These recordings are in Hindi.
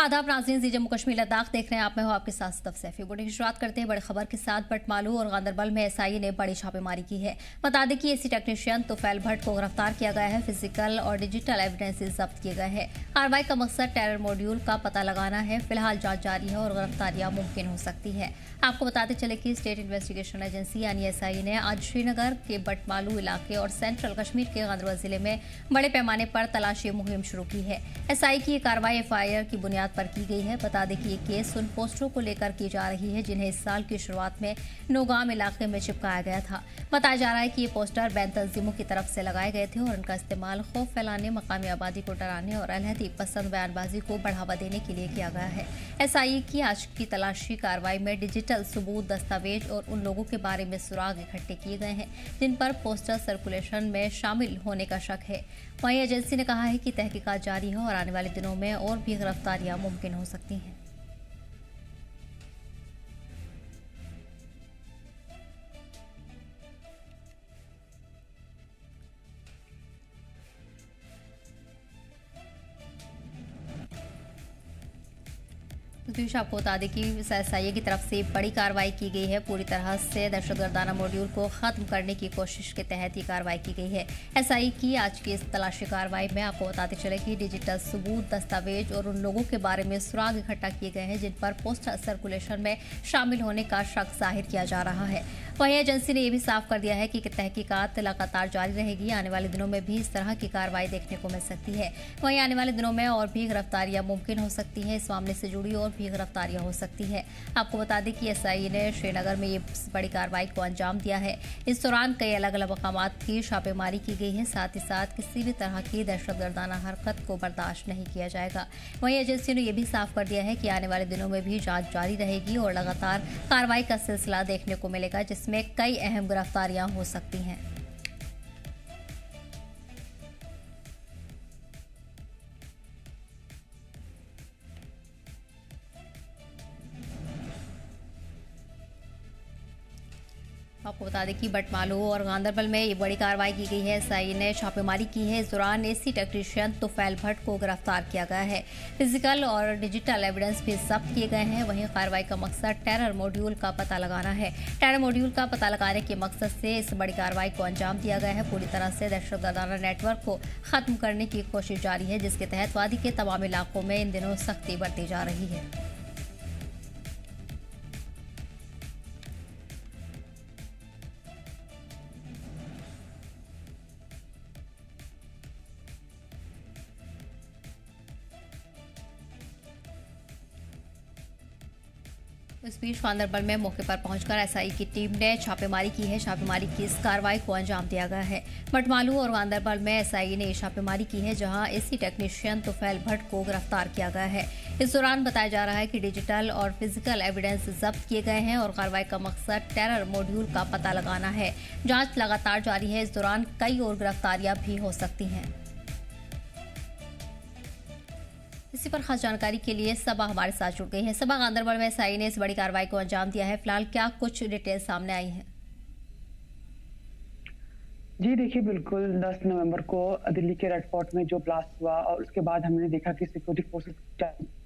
आदाब नाज़रीन, जी जम्मू कश्मीर लद्दाख देख रहे हैं आप। मैं हूं आपके साथ सैफी। बुलेटिन की शुरुआत करते हैं बड़ी खबर के साथ। बटमालू और गांदरबल में एसआई ने बड़ी छापेमारी की है। बता दें कि एसी टेक्नीशियन तुफैल भट्ट को गिरफ्तार किया गया है। फिजिकल और डिजिटल एविडेंसेस जब्त किए गए हैं। कार्रवाई का मकसद टेरर मॉड्यूल का पता लगाना है। फिलहाल जांच जारी है और गिरफ्तारियां मुमकिन हो सकती है। आपको बताते चले कि स्टेट इन्वेस्टिगेशन एजेंसी यानी एसआई ने आज श्रीनगर के बटमालू इलाके और सेंट्रल कश्मीर के गांदरबल जिले में बड़े पैमाने पर तलाशी मुहिम शुरू की है। एसआई की ये कार्रवाई एफआईआर की बुनियाद पर की गई है। बता दें कि ये केस उन पोस्टरों को लेकर की जा रही है जिन्हें इस साल की शुरुआत में नौगाम इलाके में चिपकाया गया था। बताया जा रहा है कि ये पोस्टर बैन तंजीमों की तरफ से लगाए गए थे और इनका इस्तेमाल खौफ फैलाने, मकामी आबादी को डराने और अलहदी पसंद बयानबाजी को बढ़ावा देने के लिए किया गया है। एसआई की आज की तलाशी कार्रवाई में डिजिटल सबूत, दस्तावेज और उन लोगों के बारे में सुराग इकट्ठे किए गए हैं जिन पर पोस्टर सर्कुलेशन में शामिल होने का शक है। वहीं एजेंसी ने कहा है कि तहकीकात जारी है और आने वाले दिनों में और भी गिरफ्तारियां मुमकिन हो सकती हैं। इस बीच आपको बता दें कि एसआईए की तरफ से बड़ी कार्रवाई की गई है। पूरी तरह से दहशतगर्दाना मॉड्यूल को खत्म करने की कोशिश के तहत ये कार्रवाई की गई है। एसआई की आज की इस तलाशी कार्रवाई में आपको बताते चले कि डिजिटल सबूत, दस्तावेज और उन लोगों के बारे में सुराग इकट्ठा किए गए हैं जिन पर पोस्टर सर्कुलेशन में शामिल होने का शक जाहिर किया जा रहा है। वहीं एजेंसी ने यह भी साफ कर दिया है कि तहकीकात लगातार जारी रहेगी। आने वाले दिनों में भी इस तरह की कार्रवाई देखने को मिल सकती है। वहीं आने वाले दिनों में और भी गिरफ्तारियां मुमकिन हो सकती हैं। इस मामले से जुड़ी और भी गिरफ्तारियां हो सकती है। आपको बता दें कि एसआई ने श्रीनगर में ये बड़ी कार्रवाई को अंजाम दिया है। इस दौरान कई अलग अलग मकामात की छापेमारी की गई है। साथ ही साथ किसी भी तरह की दहशतगर्दाना हरकत को बर्दाश्त नहीं किया जाएगा। वहीं एजेंसी ने यह भी साफ कर दिया है कि आने वाले दिनों में भी जांच जारी रहेगी और लगातार कार्रवाई का सिलसिला देखने को मिलेगा जिसमें कई अहम गिरफ्तारियां हो सकती हैं। आपको बता दें कि बटमालू और गांदरबल में ये बड़ी कार्रवाई की गई है। एसआई ने छापेमारी की है। इस दौरान एसी टेक्नीशियन तुफैल भट्ट को गिरफ्तार किया गया है। फिजिकल और डिजिटल एविडेंस भी जब्त किए गए हैं। वहीं कार्रवाई का मकसद टेरर मॉड्यूल का पता लगाना है। टेरर मॉड्यूल का पता लगाने के मकसद से इस बड़ी कार्रवाई को अंजाम दिया गया है। पूरी तरह से दहशतगर्दाना नेटवर्क को खत्म करने की कोशिश जारी है जिसके तहत वादी के तमाम इलाकों में इन दिनों सख्ती बरती जा रही है। इस बीच गांदरबल में मौके पर पहुंचकर एसआई की टीम ने छापेमारी की है। छापेमारी की इस कार्रवाई को अंजाम दिया गया है। बटमालू और गांदरबल में एसआई ने छापेमारी की है जहां एसी टेक्नीशियन तुफैल भट्ट को गिरफ्तार किया गया है। इस दौरान बताया जा रहा है कि डिजिटल और फिजिकल एविडेंस जब्त किए गए हैं और कार्रवाई का मकसद टेरर मॉड्यूल का पता लगाना है। जांच लगातार जारी है। इस दौरान कई और गिरफ्तारियां भी हो सकती हैं। इसी पर खास जानकारी के लिए सबा हमारे साथ जुड़ गई है। सबा, गांदरबल में एसआई ने इस बड़ी कार्रवाई को अंजाम दिया है। फिलहाल क्या कुछ डिटेल सामने आई है? जी देखिए, बिल्कुल 10 नवंबर को दिल्ली के रेड फोर्ट में जो ब्लास्ट हुआ और उसके बाद हमने देखा कि सिक्योरिटी फोर्सेस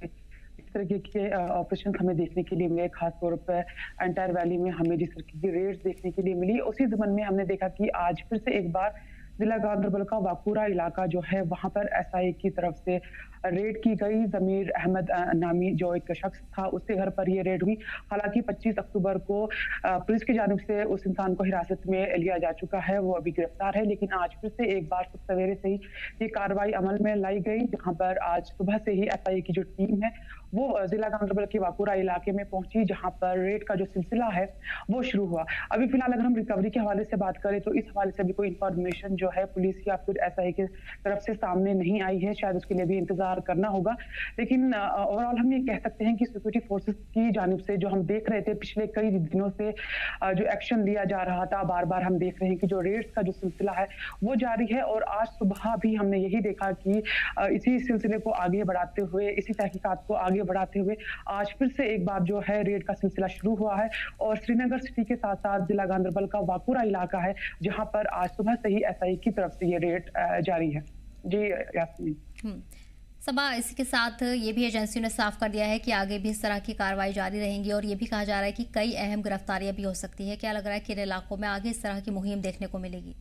इस तरह के ऑपरेशन हमें देखने के लिए मिले। खासतौर पर एंटायर वैली में हमें जिस तरह की रेड्स देखने के लिए मिली, उसी ज़मन में हमने देखा कि आज फिर से एक बार जिला गांदरबल का वाकुरा इलाका जो है वहां पर एसआई की तरफ से रेड की गई। जमीर अहमद नामी जो एक शख्स था उसके घर पर ये रेड हुई। हालांकि 25 अक्टूबर को पुलिस की जानिब से उस इंसान को हिरासत में लिया जा चुका है, वो अभी गिरफ्तार है। लेकिन आज फिर से एक बार सवेरे से ही ये कार्रवाई अमल में लाई गई जहां पर आज सुबह से ही एसआई की जो टीम है वो जिला गांदरबल के वाकुरा इलाके में पहुंची जहां पर रेड का जो सिलसिला है वो शुरू हुआ। अभी फिलहाल अगर हम रिकवरी के हवाले से बात करें तो इस हवाले से भी कोई इंफॉर्मेशन जो है पुलिस या फिर एसआई की तरफ से सामने नहीं आई है। शायद उसके लिए भी इंतजार करना होगा। लेकिन ओवरऑल हम ये कह सकते हैं कि सिक्योरिटी फोर्सेस की जानिब से जो हम देख रहे थे पिछले कई दिनों से जो एक्शन लिया जा रहा था, बार बार हम देख रहे हैं कि जो रेड्स का जो सिलसिला है वो जारी है। और आज सुबह भी हमने यही देखा कि इसी सिलसिले को आगे बढ़ाते हुए, इसी तहकीकात को आगे बढ़ाते हुए आज फिर से एक बार जो है रेड का सिलसिला शुरू हुआ है। और श्रीनगर सिटी के साथ साथ जिला गांदरबल का वाकुरा इलाका है जहां पर आज सुबह से ही एसआई की तरफ से ये रेड जारी है। जी यास्मीन। सबा इसी के साथ ये भी एजेंसियों ने साफ कर दिया है कि आगे भी इस तरह की कार्रवाई जारी रहेंगी और ये भी कहा जा रहा है कि कई अहम गिरफ्तारियां भी हो सकती है। क्या लग रहा है कि इन इलाकों में आगे इस तरह की मुहिम देखने को मिलेगी?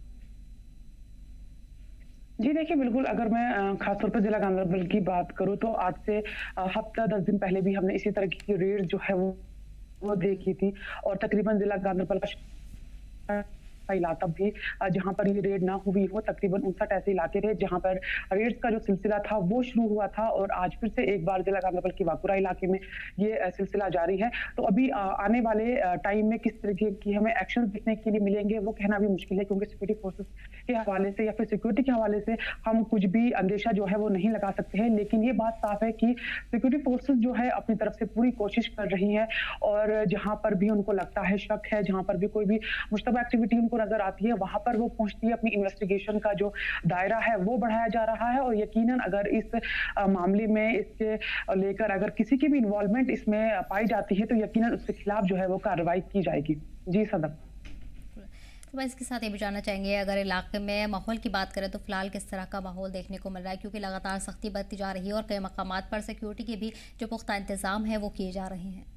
जी देखिए, बिल्कुल अगर मैं ख़ास तौर पे ज़िला गांधरबल की बात करूँ तो आज से हफ़्ता 10 दिन पहले भी हमने इसी तरह की रेड जो है वो देखी थी और तकरीबन ज़िला गांधरबल का इलाका भी जहाँ पर ये रेड ना हुई हो, तकरीबन 59 ऐसे इलाके थे जहाँ पर रेड्स का जो सिलसिला था वो शुरू हुआ था और आज फिर से एक बार जिला गांधरबल के वाकुरा इलाके में ये सिलसिला जारी है। तो अभी आने वाले टाइम में किस तरीके की हमें एक्शन देखने के लिए मिलेंगे वो कहना भी मुश्किल है, क्योंकि सिक्योरिटी फोर्सेस के हवाले से या फिर सिक्योरिटी के हवाले से हम कुछ भी अंदेशा जो है वो नहीं लगा सकते हैं। लेकिन ये बात साफ है कि सिक्योरिटी फोर्सेस जो है अपनी तरफ से पूरी कोशिश कर रही है और जहाँ पर भी उनको लगता है, शक है, जहाँ पर भी कोई भी मुश्तबा एक्टिविटी उनको नजर आती है वहां पर वो पहुंचती है। अपनी इन्वेस्टिगेशन का जो दायरा है वो बढ़ाया जा रहा है और यकीनन अगर इस मामले में इसके लेकर अगर किसी की भी इन्वॉल्वमेंट इसमें पाई जाती है तो यकीनन उसके खिलाफ जो है वो कार्रवाई की जाएगी। जी सदम। तो मैं इसके साथ ये भी जानना चाहेंगे, अगर इलाके में माहौल की बात करें तो फिलहाल किस तरह का माहौल देखने को मिल रहा है, क्योंकि लगातार सख्ती बरती जा रही है और कई मकामात पर सिक्योरिटी के भी जो पुख्ता इंतजाम है वो किए जा रहे हैं।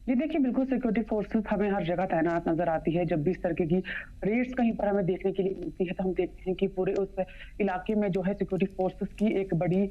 जी देखिए, बिल्कुल सिक्योरिटी फोर्सेस हमें हर जगह तैनात नजर आती है। जब भी इस तरह की रेड्स कहीं पर हमें देखने के लिए मिलती है तो हम देखते हैं कि पूरे उस इलाके में जो है सिक्योरिटी फोर्सेस की एक बड़ी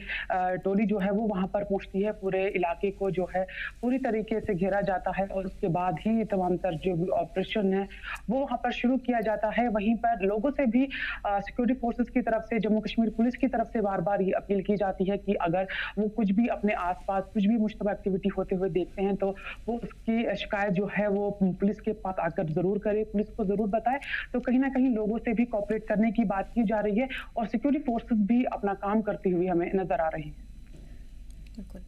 टोली जो है वो वहां पर पहुंचती है। पूरे इलाके को जो है पूरी तरीके से घेरा जाता है और उसके बाद ही तमाम तर जो भी ऑपरेशन है वो वहां पर शुरू किया जाता है। वहीं पर लोगों से भी सिक्योरिटी फोर्सेस की तरफ से, जम्मू कश्मीर पुलिस की तरफ से बार बार ये अपील की जाती है कि अगर वो कुछ भी अपने आसपास कुछ भी मुश्तबा एक्टिविटी होते हुए देखते हैं तो वो की शिकायत जो है वो पुलिस के पास आकर जरूर करे, पुलिस को जरूर बताए। तो कहीं ना कहीं लोगों से भी कोऑपरेट करने की बात की जा रही है और सिक्योरिटी फोर्सेस भी अपना काम करती हुई हमें नजर आ रही है। बिल्कुल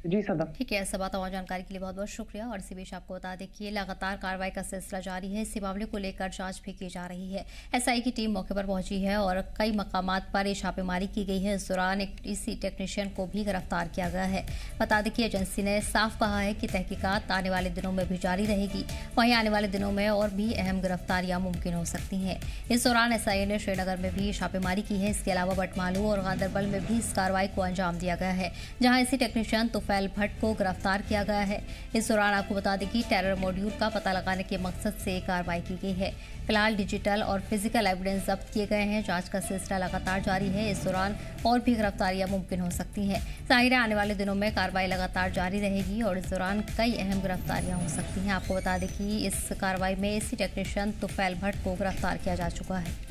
जी सदम। ठीक है, सबा तमाम जानकारी के लिए बहुत बहुत शुक्रिया। और इसी बीच आपको बता दें कि लगातार कार्रवाई का सिलसिला जारी है। इसी मामले को लेकर जांच भी की जा रही है। एसआई की टीम मौके पर पहुंची है और कई मकामात पर छापेमारी की गई है। इस दौरान एक टीसी टेक्नीशियन को भी गिरफ्तार किया गया है। बता दें कि एजेंसी ने साफ कहा है कि तहकीकात आने वाले दिनों में भी जारी रहेगी। वहीं आने वाले दिनों में और भी अहम गिरफ्तारियां मुमकिन हो सकती हैं। इस दौरान एसआई ने श्रीनगर में भी छापेमारी की है। इसके अलावा बटमालू और गांदरबल में भी इस कार्रवाई को अंजाम दिया गया है, जहाँ इसी टेक्नीशियन तुफैल भट्ट को गिरफ्तार किया गया है। इस दौरान आपको बता दें कि टेरर मॉड्यूल का पता लगाने के मकसद से कार्रवाई की गई है। फिलहाल डिजिटल और फिजिकल एविडेंस जब्त किए गए हैं। जांच का सिलसिला लगातार जारी है। इस दौरान और भी गिरफ्तारियां मुमकिन हो सकती हैं। जाहिर है आने वाले दिनों में कार्रवाई लगातार जारी रहेगी और इस दौरान कई अहम गिरफ्तारियां हो सकती हैं। आपको बता दें कि इस कार्रवाई में एसी टेक्नीशियन तुफैल भट्ट को गिरफ्तार किया जा चुका है।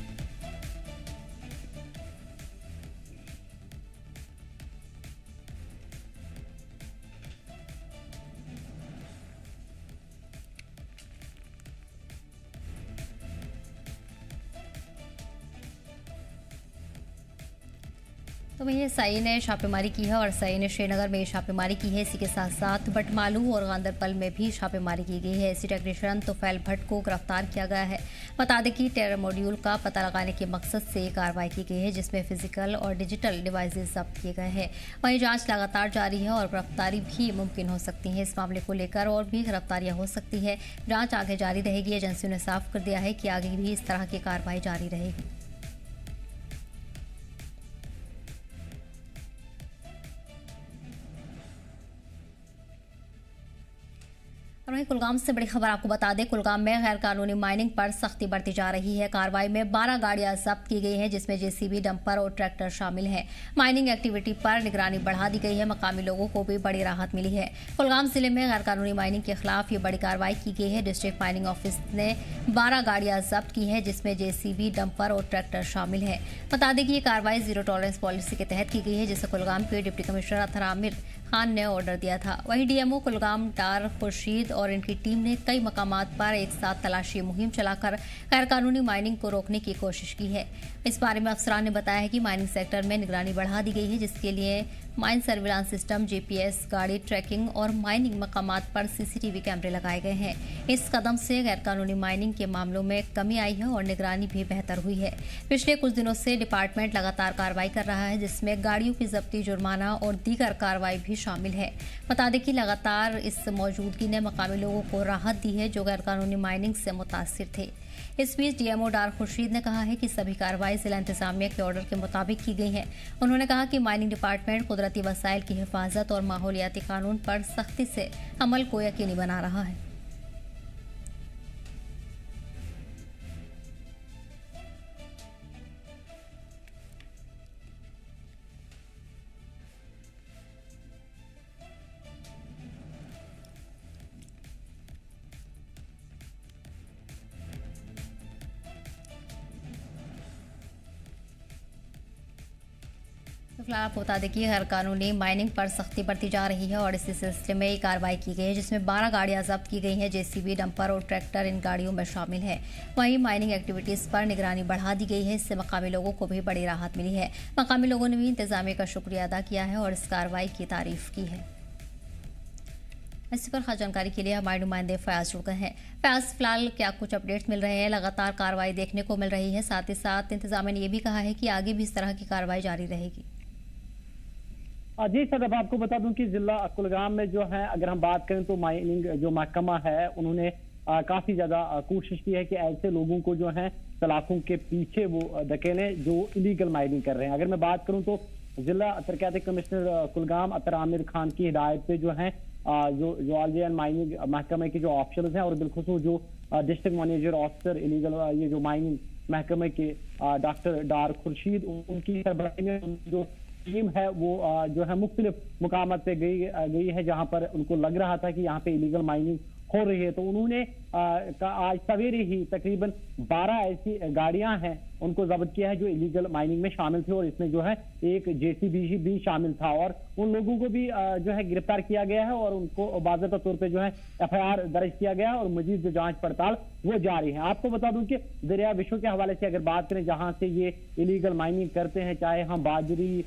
तो वहीं एसआई ने छापेमारी की है और एसआई ने श्रीनगर में छापेमारी की है। इसी के साथ साथ बटमालू और गांदरबल में भी छापेमारी की गई है। एसी टेक्नीशियन तुफैल भट्ट को गिरफ्तार किया गया है। बता दें कि टेरर मॉड्यूल का पता लगाने के मकसद से कार्रवाई की गई है, जिसमें फिजिकल और डिजिटल डिवाइसेस जब्त किए गए हैं। वहीं जांच लगातार जारी है और गिरफ्तारी भी मुमकिन हो सकती है। इस मामले को लेकर और भी गिरफ्तारियां हो सकती है। जाँच आगे जारी रहेगी। एजेंसियों ने साफ कर दिया है कि आगे भी इस तरह की कार्रवाई जारी रहेगी। और वहीं कुलगाम से बड़ी खबर आपको बता दें, कुलगाम में गैर कानूनी माइनिंग पर सख्ती बढ़ती जा रही है। कार्रवाई में 12 गाड़ियां जब्त की गई हैं, जिसमें जेसीबी, डंपर और ट्रैक्टर शामिल हैं। माइनिंग एक्टिविटी पर निगरानी बढ़ा दी गई है। मकामी लोगों को भी बड़ी राहत मिली है। कुलगाम जिले में गैर कानूनी माइनिंग के खिलाफ ये बड़ी कार्रवाई की गई है। डिस्ट्रिक्ट माइनिंग ऑफिस ने 12 गाड़ियां जब्त की है, जिसमें जेसीबी, डंपर और ट्रैक्टर शामिल है। बता दें कि ये कार्रवाई जीरो टॉलरेंस पॉलिसी के तहत की गई है, जिसे कुलगाम के डिप्टी कमिश्नर अतहर आमिर खान ने ऑर्डर दिया था। वहीं डीएमओ कुलगाम डार खुर्शीद और इनकी टीम ने कई मकामात पर एक साथ तलाशी मुहिम चलाकर गैर कानूनी माइनिंग को रोकने की कोशिश की है। इस बारे में अफसरान ने बताया है कि माइनिंग सेक्टर में निगरानी बढ़ा दी गई है, जिसके लिए माइन सर्विलांस सिस्टम, जीपीएस, गाड़ी ट्रैकिंग और माइनिंग मकामात पर सीसीटीवी कैमरे लगाए गए हैं। इस कदम से गैर कानूनी माइनिंग के मामलों में कमी आई है और निगरानी भी बेहतर हुई है। पिछले कुछ दिनों से डिपार्टमेंट लगातार कार्रवाई कर रहा है, जिसमें गाड़ियों की जब्ती, जुर्माना और दीगर कार्रवाई भी शामिल है। बता दें कि लगातार इस मौजूदगी ने मकामी लोगों को राहत दी है, जो गैर कानूनी माइनिंग से मुतासिर थे। इस बीच डीएमओ डार खुर्शीद ने कहा है कि सभी कार्रवाई जिला इंतजामिया के ऑर्डर के मुताबिक की गई है। उन्होंने कहा कि माइनिंग डिपार्टमेंट कुदरती वसाइल की हिफाजत और माहौलियाती कानून पर सख्ती से अमल को यकीनी बना रहा है। तो फिलहाल आपको बता दें कि गैर कानूनी माइनिंग पर सख्ती बरती जा रही है और इसी सिलसिले में कार्रवाई की गई है, जिसमें 12 गाड़ियां जब्त की गई हैं। जेसीबी, डंपर और ट्रैक्टर इन गाड़ियों में शामिल है। वहीं माइनिंग एक्टिविटीज पर निगरानी बढ़ा दी गई है। इससे मकामी लोगों को भी बड़ी राहत मिली है। मकामी लोगों ने भी इंतजामिया का शुक्रिया अदा किया है और इस कार्रवाई की तारीफ की है। इसी पर खास जानकारी के लिए हमारे नुमाइंदे फयाज जुड़ गए हैं। फयाज, फिलहाल क्या कुछ अपडेट्स मिल रहे हैं? लगातार कार्रवाई देखने को मिल रही है, साथ ही साथ इंतजामिया ने यह भी कहा है कि आगे भी इस तरह की कार्रवाई जारी रहेगी। जी सर, अब आपको बता दूं कि जिला कुलगाम में जो है, अगर हम बात करें तो माइनिंग जो महकमा है उन्होंने काफी ज्यादा कोशिश की है कि ऐसे लोगों को जो है सलाखों के पीछे वो धकेलें जो इलीगल माइनिंग कर रहे हैं। अगर मैं बात करूं तो जिला तरक्याती कमिश्नर कुलगाम अतर आमिर खान की हिदायत पे जो है जो जूलॉजी एंड माइनिंग महकमे के जो ऑफिसर्स हैं और बिलखुसूस जो डिस्ट्रिक्ट मैनेजर ऑफिसर इलीगल ये जो माइनिंग महकमे के डॉक्टर डार खुर्शीद, उनकी सरबराही में जो टीम है वो जो है मुख्तलिफ मुकामात पे गई है जहां पर उनको लग रहा था कि यहाँ पे इलीगल माइनिंग हो रही है। तो उन्होंने आज सवेरे ही तकरीबन 12 ऐसी गाड़ियां हैं उनको जब्त किया है जो इलीगल माइनिंग में शामिल थे और इसमें जो है एक जेसीबी भी शामिल था और उन लोगों को भी जो है गिरफ्तार किया गया है और उनको बाकायदा तौर पे जो है एफआईआर दर्ज किया गया है और मजीद जो जांच पड़ताल वो जारी है। आपको बता दूं कि दरिया विश्व के हवाले से अगर बात करें जहां से ये इलीगल माइनिंग करते हैं, चाहे हम बाजरी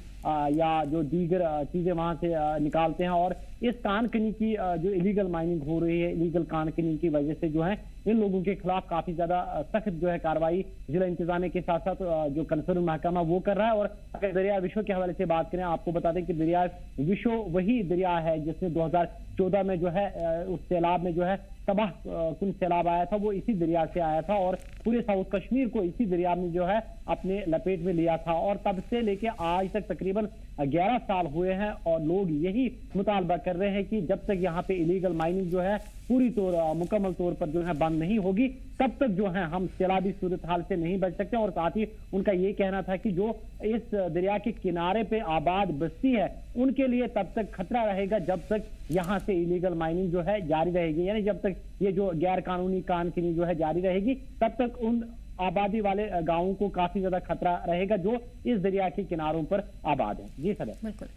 या जो दीगर चीजें वहां से निकालते हैं और इस कानकनी की जो इलीगल माइनिंग हो रही है, इलीगल कानकनी की वजह से जो है इन लोगों के खिलाफ काफी ज्यादा सख्त जो है कार्रवाई जिला इंतजामिया के साथ साथ जो कंसर्न महकमा वो कर रहा है। और अगर दरिया विश्व के हवाले से बात करें, आपको बता दें कि दरिया विश्व वही दरिया है जिसने 2014 में जो है उस सैलाब में जो है तबाह कुन सैलाब आया था, वो इसी दरिया से आया था और पूरे साउथ कश्मीर को इसी दरिया में जो है अपने लपेट में लिया था और तब से लेके आज तक तकरीबन 11 साल हुए हैं और लोग यही मुतालबा कर रहे हैं कि जब तक यहाँ पे इलीगल माइनिंग जो है पूरी मुकम्मल तौर पर जो है बंद नहीं होगी तब तक जो है हम सैलाबी सूरत हाल से नहीं बच सकते। और साथ ही उनका ये कहना था कि जो इस दरिया के किनारे पे आबाद बस्ती है उनके लिए तब तक खतरा रहेगा जब तक यहाँ से इलीगल माइनिंग जो है जारी रहेगी, यानी जब तक ये जो गैर कानूनी कानकनी जो है जारी रहेगी तब तक उन आबादी वाले गांवों को काफी ज्यादा खतरा रहेगा जो इस दरिया के किनारों पर आबाद है। जी सर, बिल्कुल।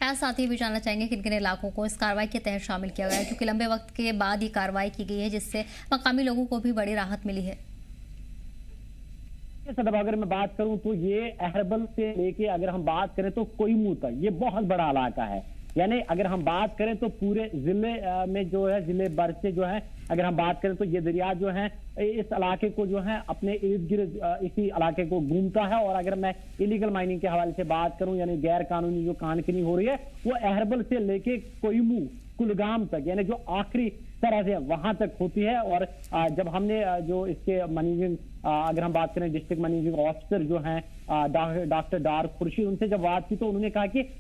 साथ ही भी जानना चाहेंगे किन किन इलाकों को इस कार्रवाई के तहत शामिल किया गया है, क्योंकि लंबे वक्त के बाद ये कार्रवाई की गई है जिससे मकामी लोगों को भी बड़ी राहत मिली है। सदब, अगर मैं बात करूं तो ये अहरबल से लेके अगर हम बात करें तो कोईमू तक ये बहुत बड़ा इलाका है। यानी अगर हम बात करें तो पूरे जिले में जो है जिले भर से जो है अगर हम बात करें तो ये दरिया जो है इस इलाके को जो है अपने इर्द गिर्द इसी इलाके को घूमता है। और अगर मैं इलीगल माइनिंग के हवाले से बात करूं यानी गैर कानूनी जो कानकनी हो रही है वो अहरबल से लेके कोईमू कुलगाम तक यानी जो आखिरी तरह से वहां तक होती है। और जब हमने जो इसके मैनेजिंग अगर हम बात करें डिस्ट्रिक्ट मैनेजिंग ऑफिसर जो हैं डॉक्टर डार खुर्शीद, उनसे जब बात की तो उन्होंने कहा कि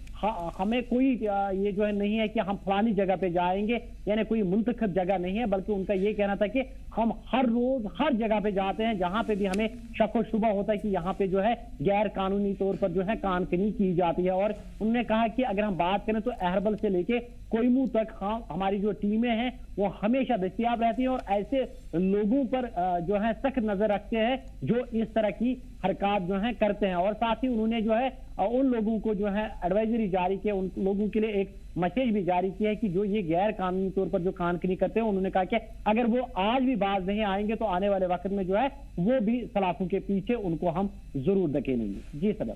हमें कोई ये जो है नहीं है कि हम फलानी जगह पे जाएंगे, यानी कोई मुंतखब जगह नहीं है, बल्कि उनका ये कहना था कि हम हर रोज हर जगह पे जाते हैं जहां पे भी हमें शक व शुबा होता है कि यहाँ पे जो है गैर कानूनी तौर पर जो है कानकनी की जाती है। और उन्होंने कहा कि अगर हम बात करें तो अहरबल से लेके कोईमू तक हमारी जो टीमें हैं वो हमेशा दस्तयाब रहती हैं और ऐसे लोगों पर जो है सख्त नजर रखते हैं जो इस तरह की हरकत जो है करते हैं। और साथ ही उन्होंने जो है उन लोगों को जो है एडवाइजरी जारी की, उन लोगों के लिए एक मैसेज भी जारी किया है कि जो ये गैर कानूनी तौर पर जो कानकनी करते हैं उन्होंने कहा कि अगर वो आज भी बाज नहीं आएंगे तो आने वाले वक्त में जो है वो भी सलाखों के पीछे उनको हम जरूर धकेलेंगे। जी सर,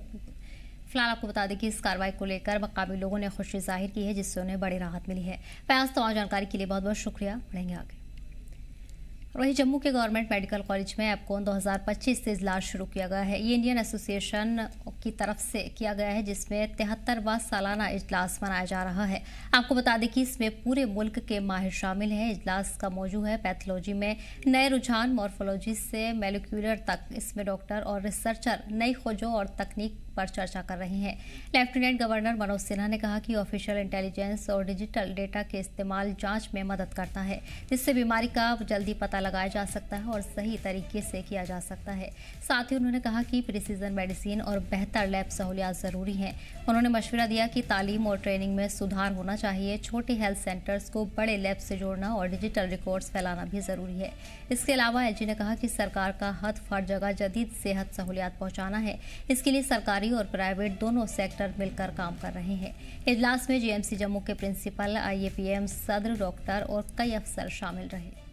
फिलहाल आपको बता दें कि इस कार्रवाई को लेकर मकामी लोगों ने खुशी जाहिर की है जिससे उन्हें बड़ी राहत मिली है। फयाज, तो जानकारी के लिए बहुत बहुत शुक्रिया। बढ़ेंगे आगे। वहीं जम्मू के गवर्नमेंट मेडिकल कॉलेज में एपकॉन 2025 से इजलास शुरू किया गया है। ये इंडियन एसोसिएशन की तरफ से किया गया है, जिसमें 73वां सालाना इजलास मनाया जा रहा है। आपको बता दें कि इसमें पूरे मुल्क के माहिर शामिल हैं। इजलास का मौजू है पैथोलॉजी में नए रुझान, मॉर्फोलॉजी से मोलिक्यूलर तक। इसमें डॉक्टर और रिसर्चर नई खोजों और तकनीक पर चर्चा कर रहे हैं। लेफ्टिनेंट गवर्नर मनोज सिन्हा ने कहा कि ऑफिशियल इंटेलिजेंस और डिजिटल डेटा के इस्तेमाल जांच में मदद करता है, जिससे बीमारी का जल्दी पता लगाया जा सकता है और सही तरीके से किया जा सकता है। साथ ही उन्होंने कहा कि प्रिसीजन मेडिसिन और बेहतर लैब सहूलियात ज़रूरी हैं। उन्होंने मशवरा दिया कि तालीम और ट्रेनिंग में सुधार होना चाहिए। छोटे हेल्थ सेंटर्स को बड़े लैब से जोड़ना और डिजिटल रिकॉर्ड्स फैलाना भी ज़रूरी है। इसके अलावा एलजी ने कहा कि सरकार का हद हर जगह जदीद सेहत सहूलियात पहुँचाना है। इसके लिए सरकारी और प्राइवेट दोनों सेक्टर मिलकर काम कर रहे हैं। इजलास में जीएमसी जम्मू के प्रिंसिपल, आईएपीएम सदर, डॉक्टर और कई अफसर शामिल रहे।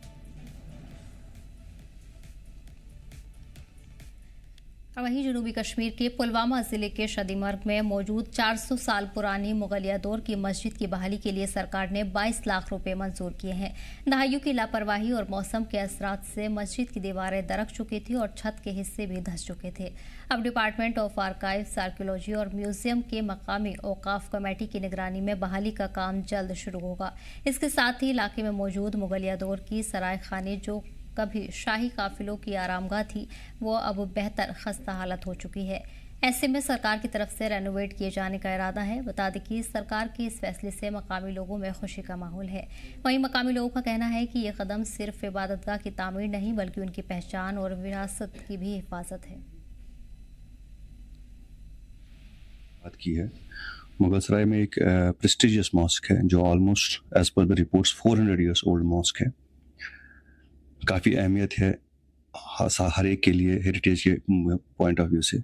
और वहीं जनूबी कश्मीर के पुलवामा जिले के शदीमर्ग में मौजूद 400 साल पुरानी मुगलिया दौर की मस्जिद की बहाली के लिए सरकार ने 22 लाख रुपए मंजूर किए हैं। दहाइयों की लापरवाही और मौसम के असरात से मस्जिद की दीवारें दरक चुकी थी और छत के हिस्से भी धंस चुके थे। अब डिपार्टमेंट ऑफ आर्काइव्स, आर्कियोलॉजी और म्यूजियम के मकामी औकाफ कमेटी की निगरानी में बहाली का काम जल्द शुरू होगा। इसके साथ ही इलाके में मौजूद मुगलिया दौर की सराय खाने, जो कभी शाही काफिलों की आरामगाह थी, वो अब बेहतर खस्ता हालत हो चुकी है। ऐसे में सरकार की तरफ से रेनोवेट किए जाने का इरादा है। बता दें कि सरकार के इस फैसले से मकामी लोगों में खुशी का माहौल है। वहीं मकामी लोगों का कहना है कि ये कदम सिर्फ इबादतगाह की तामीर नहीं, बल्कि उनकी पहचान और विरासत की भी हिफाजत है। बात की है मुगलसराय में एक प्रेस्टिजियस मॉस्क है, जो almost as per the reports 400 years old mosque है। काफ़ी अहमियत है हर एक के लिए हेरिटेज के पॉइंट ऑफ व्यू से।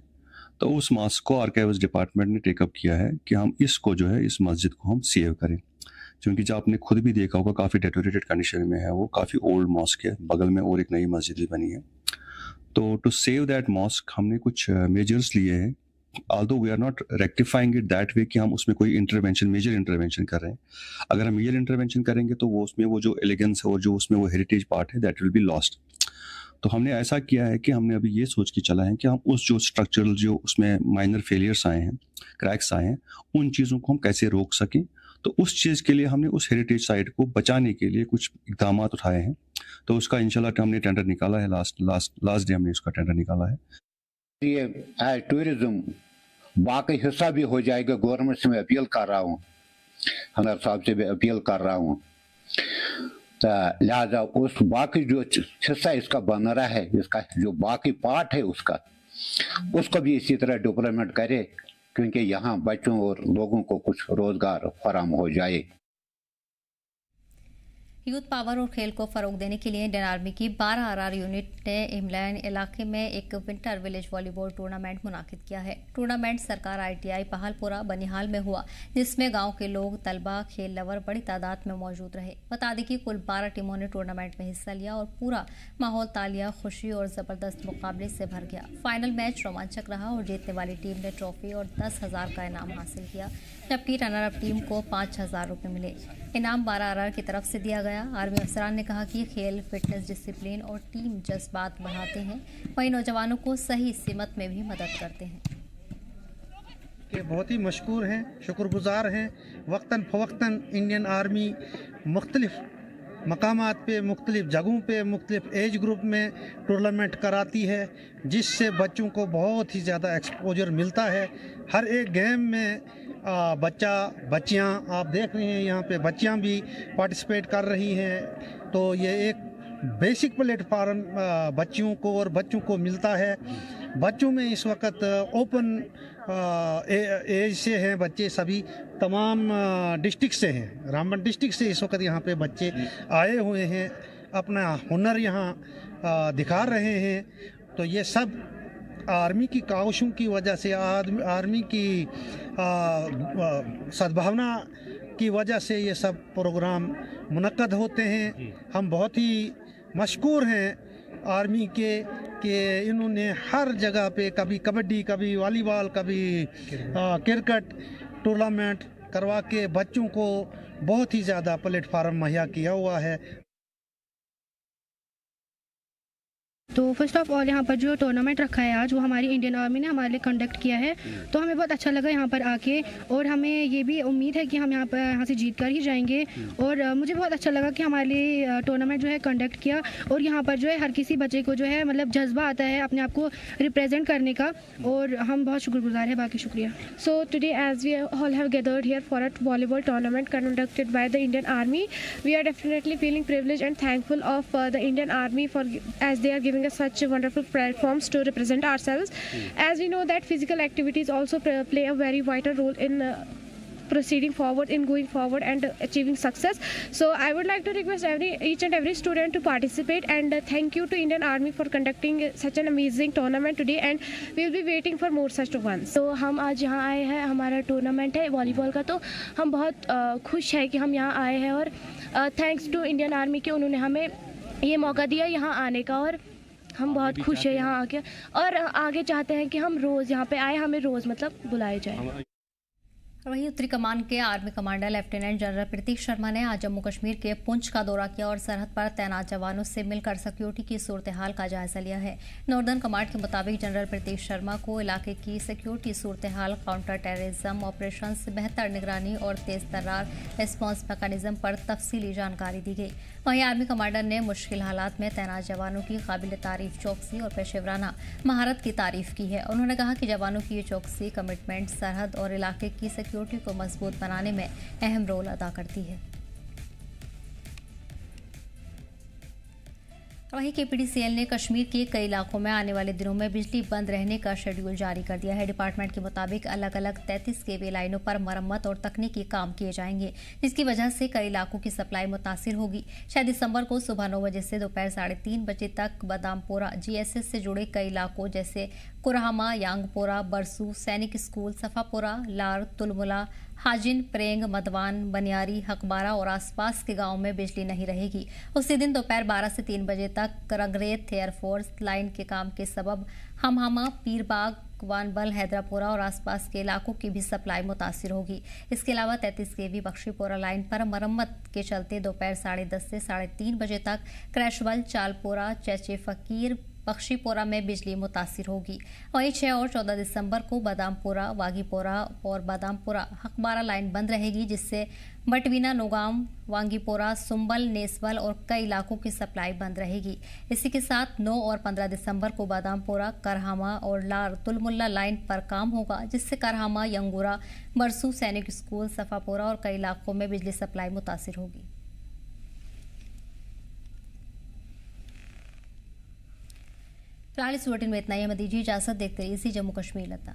तो उस मॉस्क को आर्काइव्स डिपार्टमेंट ने टेकअप किया है कि हम इसको जो है, इस मस्जिद को हम सेव करें, क्योंकि जो आपने खुद भी देखा होगा काफ़ी डेटोरेटेड कंडीशन में है, वो काफ़ी ओल्ड मॉस्क है। बगल में और एक नई मस्जिद भी बनी है। तो टू सेव दैट मॉस्क हमने कुछ मेजर्स लिए हैं। although we are not rectifying it that way कि हम उसमें कोई मेजर इंटरवेंशन कर रहे हैं। अगर हम मेजर इंटरवेंशन करेंगे तो वो उसमें वो जो एलिगेंस है और जो उसमें वो हेरिटेज पार्ट है, दैट विल बी लॉस्ट। तो हमने ऐसा किया है कि हमने अभी ये सोच के चला है कि हम उस जो स्ट्रक्चरल जो उसमें माइनर फेलियर्स आए हैं, क्रैक्स आए हैं, उन चीज़ों को हम कैसे रोक सकें। तो उस चीज़ के लिए हमने उस हेरिटेज साइट को बचाने के लिए कुछ इक़दाम उठाए हैं। तो उसका इंशाल्लाह हमने टेंडर निकाला है। लास्ट डे हमने उसका टेंडर निकाला है। ये टूरिज्म बाकी हिस्सा भी हो जाएगा। गवर्नमेंट से मैं अपील कर रहा हूँ, हमारे साहब से भी अपील कर रहा हूँ, तो लिहाजा उस बाकी जो हिस्सा इसका बन रहा है, इसका जो बाकी पार्ट है उसको भी इसी तरह डेवलपमेंट करे, क्योंकि यहाँ बच्चों और लोगों को कुछ रोजगार फराहम हो जाए। यूथ पावर और खेल को फरोग देने के लिए इंडियन आर्मी की 12 आरआर यूनिट ने हिमलैन इलाके में एक विंटर विलेज वॉलीबॉल टूर्नामेंट मुनाकिद किया है। टूर्नामेंट सरकार ITI पहालपुरा बनिहाल में हुआ, जिसमें गांव के लोग, तलबा, खेल लवर बड़ी तादाद में मौजूद रहे। बता दें कि कुल 12 टीमों ने टूर्नामेंट में हिस्सा लिया और पूरा माहौल तालियां, खुशी और जबरदस्त मुकाबले से भर गया। फाइनल मैच रोमांचक रहा और जीतने वाली टीम ने ट्रॉफी और 10,000 का इनाम हासिल किया, जबकि रनर अप टीम को 5,000 रुपये मिले। इनाम 12 आरआर की तरफ से दिया गया। आर्मी अफसरान ने कहा कि खेल फिटनेस, डिसिप्लिन और टीम जज्बात बढ़ाते हैं, वहीं नौजवानों को सही सीमत में भी मदद करते हैं। ये बहुत ही मशकूर हैं, शुक्रगुजार हैं। वक्तन फ़वक्तन इंडियन आर्मी मुख्तलिफ मकामात पे, मुख्तलिफ जगहों पे, मुख्तलिफ एज ग्रुप में टूर्नामेंट कराती है, जिससे बच्चों को बहुत ही ज़्यादा एक्सपोजर मिलता है। हर एक गेम में बच्चियाँ आप देख रहे हैं, यहाँ पे बच्चियाँ भी पार्टिसिपेट कर रही हैं। तो ये एक बेसिक प्लेटफार्म बच्चियों को और बच्चों को मिलता है। बच्चों में इस वक्त ओपन एज से हैं बच्चे, सभी तमाम डिस्ट्रिक्ट से हैं। रामबन डिस्ट्रिक्ट से इस वक्त यहाँ पे बच्चे आए हुए हैं, अपना हुनर यहाँ दिखा रहे हैं। तो ये सब आर्मी की काविशों की वजह से, आर्मी की सद्भावना की वजह से ये सब प्रोग्राम मुनक्कद होते हैं। हम बहुत ही मशकूर हैं आर्मी के कि इन्होंने हर जगह पे कभी कबड्डी, कभी वॉलीबॉल, कभी क्रिकेट टूर्नामेंट करवा के बच्चों को बहुत ही ज़्यादा प्लेटफार्म मुहैया किया हुआ है। तो फर्स्ट ऑफ ऑल यहाँ पर जो टूर्नामेंट रखा है आज, वो हमारी इंडियन आर्मी ने हमारे लिए कंडक्ट किया है, तो हमें बहुत अच्छा लगा यहाँ पर आके, और हमें ये भी उम्मीद है कि हम यहाँ से जीत कर ही जाएंगे। और मुझे बहुत अच्छा लगा कि हमारे लिए टूर्नामेंट जो है कंडक्ट किया, और यहाँ पर जो है हर किसी बच्चे को जो है मतलब जज्बा आता है अपने आप को रिप्रेजेंट करने का, और हम बहुत शुक्रगुजार हैं। बाकी शुक्रिया। So today, as we all have gathered here for a volleyball tournament conducted by the Indian Army, we are definitely feeling privileged and thankful of the Indian Army for as they are giving us such wonderful platforms to represent ourselves. As we know that physical activities also play a very vital role in proceeding forward, in going forward and achieving success. So I would like to request each and every student to participate, and thank you to Indian Army for conducting such an amazing tournament today, and we will be waiting for more such ones. तो हम आज यहाँ आए हैं, हमारा टूर्नामेंट है वॉलीबॉल का, तो हम बहुत खुश है कि हम यहाँ आए हैं, और थैंक्स टू इंडियन आर्मी के उन्होंने हमें ये मौका दिया यहाँ आने का, और हम बहुत खुश है यहाँ आके, और आगे चाहते हैं कि हम रोज़ यहाँ पे आए, हमें रोज़ मतलब बुलाए जाए। वहीं उत्तरी कमान के आर्मी कमांडर लेफ्टिनेंट जनरल प्रतीक शर्मा ने आज जम्मू कश्मीर के पुंछ का दौरा किया और सरहद पर तैनात जवानों से मिलकर सिक्योरिटी की सूरत हाल का जायजा लिया है। नॉर्दर्न कमांड के मुताबिक जनरल प्रतीक शर्मा को इलाके की सिक्योरिटी सूरत हाल, काउंटर टेररिज्म ऑपरेशन, बेहतर निगरानी और तेज तर्रार रिस्पॉन्स मैकेनिज्म पर तफसीली जानकारी दी गई। वहीं आर्मी कमांडर ने मुश्किल हालात में तैनात जवानों की काबिल तारीफ चौकसी और पेशेवराना महारत की तारीफ की है। उन्होंने कहा कि जवानों की ये चौकसी, कमिटमेंट सरहद और इलाके की सिक्योरिटी को मजबूत बनाने में अहम रोल अदा करती है। वहीं केपीडीसीएल ने कश्मीर के कई इलाकों में आने वाले दिनों में बिजली बंद रहने का शेड्यूल जारी कर दिया है। डिपार्टमेंट के मुताबिक अलग अलग 33 केवी लाइनों पर मरम्मत और तकनीकी काम किए जाएंगे, जिसकी वजह से कई इलाकों की सप्लाई मुतासिर होगी। 6 दिसंबर को सुबह 9 बजे से दोपहर 3:30 बजे तक बादामपोरा जीएसएस से जुड़े कई इलाकों जैसे कुरहमा, यांगपोरा, बरसू, सैनिक स्कूल, सफापुरा, लार, तुलमुला, हाजिन, प्रेंग, मदवान, बनियारी, हकबारा और आसपास के गांवों में बिजली नहीं रहेगी। उसी दिन दोपहर 12 से 3 बजे तक रंगरेथ एयरफोर्स लाइन के काम के सबब हमहामा, पीरबाग, वानबल, हैदरापुरा और आसपास के इलाकों की भी सप्लाई मुतासिर होगी। इसके अलावा 33 केवी बख्शीपुरा लाइन पर मरम्मत के चलते दोपहर 10:30 से 3:30 बजे तक क्रैशवल, चालपोरा, चैचे फकीर, बख्शीपोरा में बिजली मुतासिर होगी। वहीं 6 और 14 दिसंबर को बादामपुरा, वागीपोरा और बादामपुरा हकबारा लाइन बंद रहेगी, जिससे बटवीना, नोगाम, वांगीपोरा, सुंबल, नेसवल और कई इलाकों की सप्लाई बंद रहेगी। इसी के साथ 9 और 15 दिसंबर को बादामपुरा, करहामा और लार तुलमुल्ला लाइन पर काम होगा, जिससे करहामा, यंगुरा, बरसू, सैनिक स्कूल, सफापुरा और कई इलाकों में बिजली सप्लाई मुतासिर होगी। फिलहाल इस बुलेटिन में इतना ही। हमें दीजिए इजाजत। देखते रहिए जम्मू कश्मीर लता।